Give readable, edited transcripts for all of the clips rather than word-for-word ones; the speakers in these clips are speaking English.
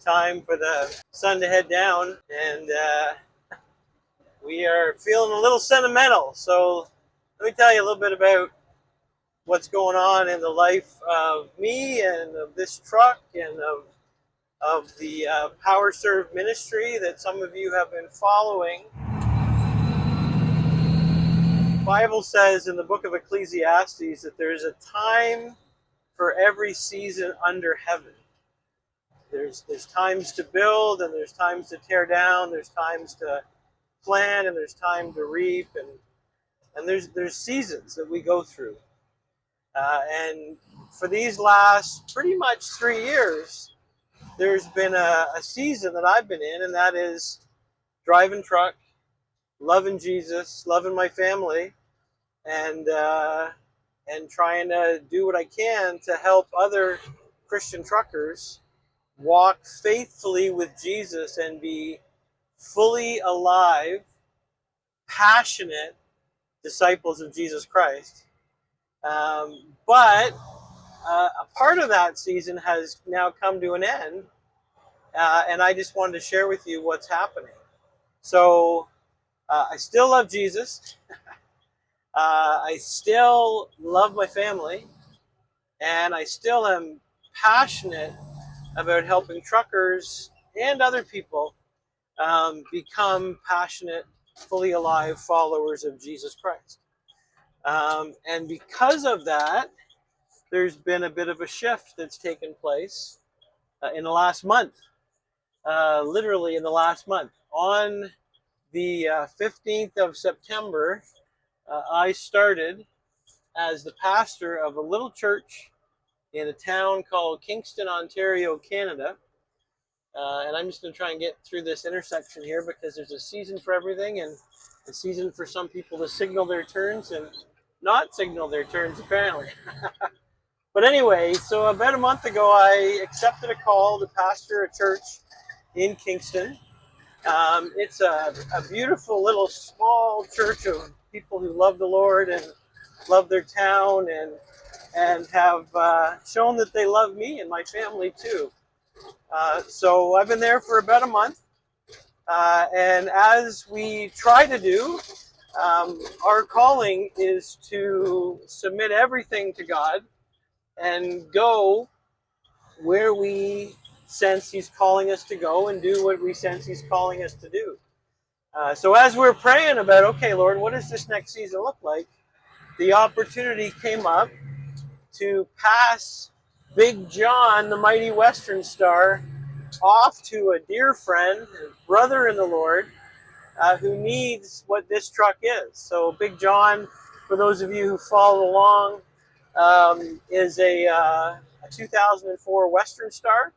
time for the sun to head down, and we are feeling a little sentimental. So let me tell you a little bit about what's going on in the life of me and of this truck and of the Power Serve ministry that some of you have been following. The Bible says in the book of Ecclesiastes that there's a time for every season under heaven. There's times to build, and there's times to tear down, there's times to plant, and there's time to reap, and there's seasons that we go through. And for these last pretty much 3 years, there's been a season that I've been in, and that is driving truck, loving Jesus, loving my family, and trying to do what I can to help other Christian truckers walk faithfully with Jesus and be fully alive, passionate disciples of Jesus Christ. But a part of that season has now come to an end, and I just wanted to share with you what's happening. So I still love Jesus. I still love my family, and I still am passionate about helping truckers and other people become passionate, fully alive followers of Jesus Christ. And because of that, there's been a bit of a shift that's taken place in the last month, literally in the last month. On the 15th of September, I started as the pastor of a little church in a town called Kingston, Ontario, Canada. And I'm just going to try and get through this intersection here because there's a season for everything, and a season for some people to signal their turns and not signal their turns, apparently. But anyway, so about a month ago, I accepted a call to pastor a church in Kingston. It's a beautiful little small church of people who love the Lord and love their town and have shown that they love me and my family too. So I've been there for about a month. And as we try to do, our calling is to submit everything to God and go where we sense He's calling us to go and do what we sense He's calling us to do. So as we're praying about, okay, Lord, what does this next season look like? The opportunity came up to pass Big John, the mighty Western Star, off to a dear friend, a brother in the Lord, who needs what this truck is. So Big John, for those of you who follow along, is a 2004 Western Star,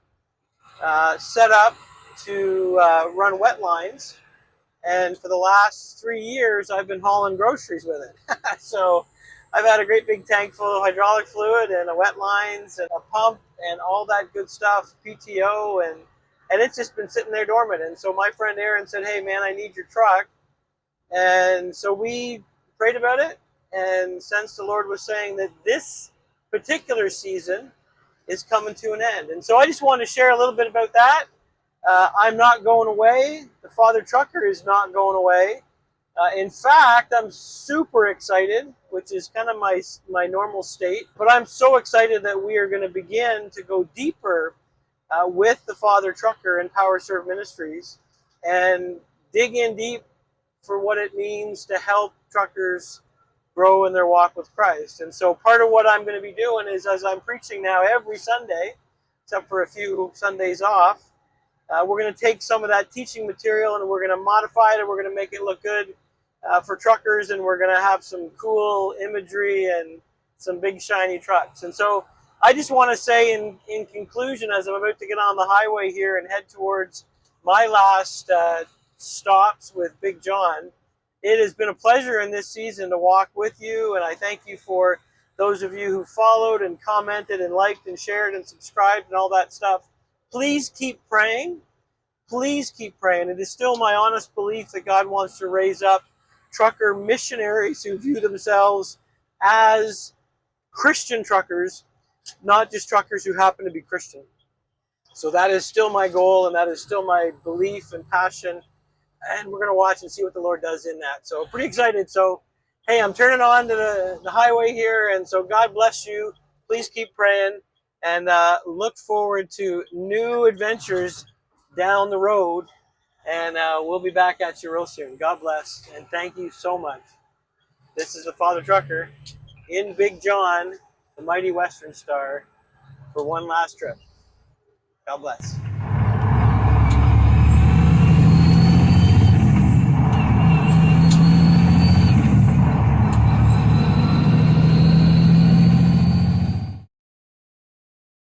set up to run wet lines. And for the last 3 years, I've been hauling groceries with it. So I've had a great big tank full of hydraulic fluid and a wet lines and a pump and all that good stuff, PTO, and it's just been sitting there dormant. And so my friend Aaron said, hey man, I need your truck. And so we prayed about it and sensed the Lord was saying that this particular season is coming to an end. And so I just wanted to share a little bit about that. I'm not going away. The Father Trucker is not going away. In fact, I'm super excited, which is kind of my normal state. But I'm so excited that we are going to begin to go deeper with the Father Trucker and Power Serve Ministries and dig in deep for what it means to help truckers grow in their walk with Christ. And so part of what I'm going to be doing is, as I'm preaching now every Sunday, except for a few Sundays off, we're going to take some of that teaching material and we're going to modify it and we're going to make it look good for truckers, and we're going to have some cool imagery and some big shiny trucks. And so I just want to say in conclusion, as I'm about to get on the highway here and head towards my last stops with Big John, it has been a pleasure in this season to walk with you, and I thank you for those of you who followed and commented and liked and shared and subscribed and all that stuff. Please keep praying. Please keep praying. It is still my honest belief that God wants to raise up trucker missionaries who view themselves as Christian truckers, not just truckers who happen to be Christian. So that is still my goal, and that is still my belief and passion. And we're going to watch and see what the Lord does in that. So pretty excited. So, hey, I'm turning on to the highway here. And so God bless you. Please keep praying, and look forward to new adventures down the road. And we'll be back at you real soon. God bless. And thank you so much. This is the Father Trucker in Big John, the mighty Western Star, for one last trip. God bless.